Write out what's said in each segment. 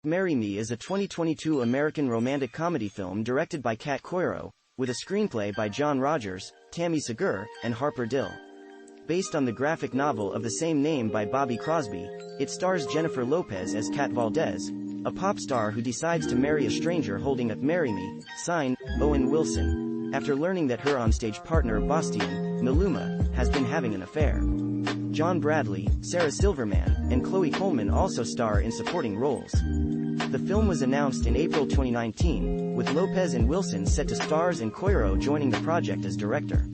Marry Me is a 2022 American romantic comedy film directed by Kat Coiro, with a screenplay by John Rogers, Tammy Segura, and Harper Dill. Based on the graphic novel of the same name by Bobby Crosby, it stars Jennifer Lopez as Kat Valdez, a pop star who decides to marry a stranger holding up Marry Me, sign, Owen Wilson, after learning that her onstage partner Bastian, Maluma, has been having an affair. John Bradley, Sarah Silverman, and Chloe Coleman also star in supporting roles. The film was announced in April 2019, with Lopez and Wilson set to stars and Coiro joining the project as director.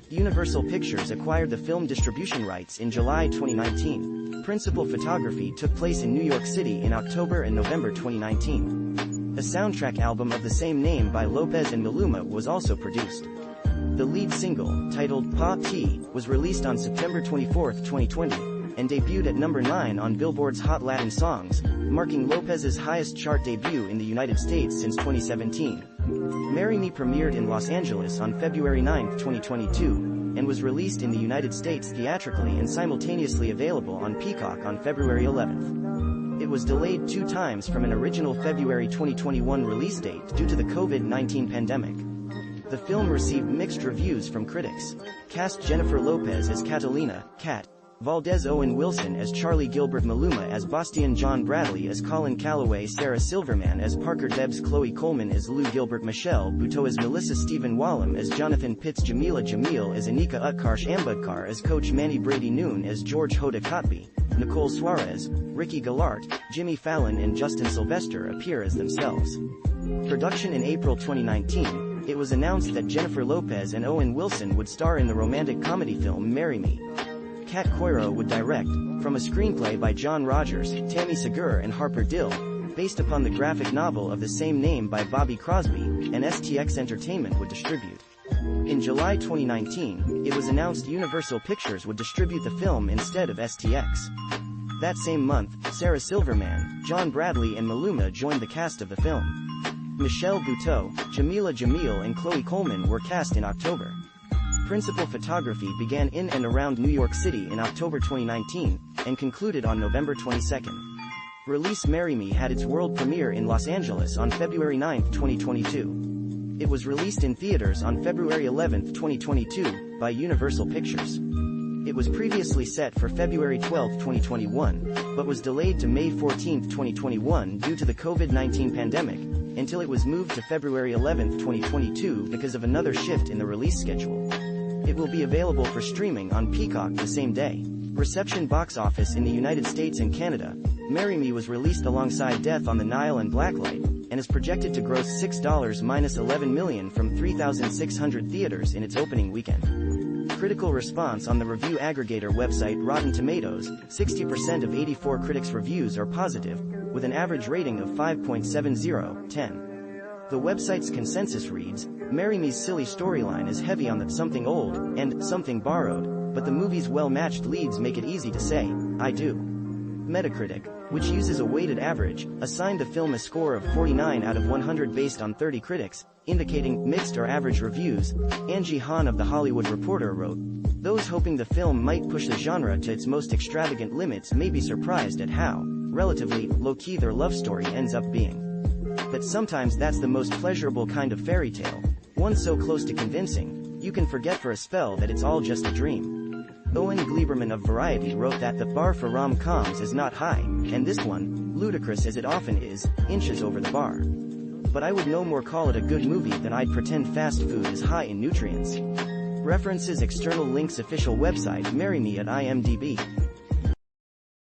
Universal Pictures acquired the film distribution rights in July 2019. Principal photography took place in New York City in October and November 2019. A soundtrack album of the same name by Lopez and Maluma was also produced. The lead single, titled Pa T, was released on September 24, 2020, and debuted at number 9 on Billboard's Hot Latin Songs, marking Lopez's highest chart debut in the United States since 2017. Marry Me premiered in Los Angeles on February 9, 2022, and was released in the United States theatrically and simultaneously available on Peacock on February 11. It was delayed 2 times from an original February 2021 release date due to the COVID-19 pandemic. The film received mixed reviews from critics. Cast Jennifer Lopez as Catalina, Kat Valdez, Owen Wilson as Charlie Gilbert, Maluma as Bastian, John Bradley as Colin Calloway, Sarah Silverman as Parker Debs, Chloe Coleman as Lou Gilbert, Michelle Buteau as Melissa, Stephen Wallam as Jonathan Pitts, Jamila Jamil as Anika Utkarsh, Ambudkar as Coach Manny, Brady Noon as George Hoda Kotb, Nicole Suarez, Ricky Gallart, Jimmy Fallon and Justin Sylvester appear as themselves. Production in April 2019. It was announced that Jennifer Lopez and Owen Wilson would star in the romantic comedy film Marry Me. Kat Coiro would direct, from a screenplay by John Rogers, Tammy Segura and Harper Dill, based upon the graphic novel of the same name by Bobby Crosby, and STX Entertainment would distribute. In July 2019, it was announced Universal Pictures would distribute the film instead of STX. That same month, Sarah Silverman, John Bradley and Maluma joined the cast of the film. Michelle Buteau, Jamila Jamil and Chloe Coleman were cast in October. Principal photography began in and around New York City in October 2019, and concluded on November 22. Release Marry Me had its world premiere in Los Angeles on February 9, 2022. It was released in theaters on February 11, 2022, by Universal Pictures. It was previously set for February 12, 2021, but was delayed to May 14, 2021 due to the COVID-19 pandemic, until it was moved to February 11, 2022 because of another shift in the release schedule. It will be available for streaming on Peacock the same day. Reception box office in the United States and Canada. Marry Me was released alongside Death on the Nile and Blacklight, and is projected to gross $6-11 million from 3,600 theaters in its opening weekend. Critical response on the review aggregator website Rotten Tomatoes, 60% of 84 critics' reviews are positive, with an average rating of 5.70/10. The website's consensus reads, Marry Me's silly storyline is heavy on the something old and something borrowed, but the movie's well-matched leads make it easy to say, I do. Metacritic, which uses a weighted average, assigned the film a score of 49 out of 100 based on 30 critics, indicating mixed or average reviews. Angie Han of The Hollywood Reporter wrote, those hoping the film might push the genre to its most extravagant limits may be surprised at how relatively low-key their love story ends up being. But sometimes that's the most pleasurable kind of fairy tale, one so close to convincing, you can forget for a spell that it's all just a dream. Owen Gleiberman of Variety wrote that the bar for rom-coms is not high, and this one, ludicrous as it often is, inches over the bar. But I would no more call it a good movie than I'd pretend fast food is high in nutrients. References external links official website Marry Me at IMDb.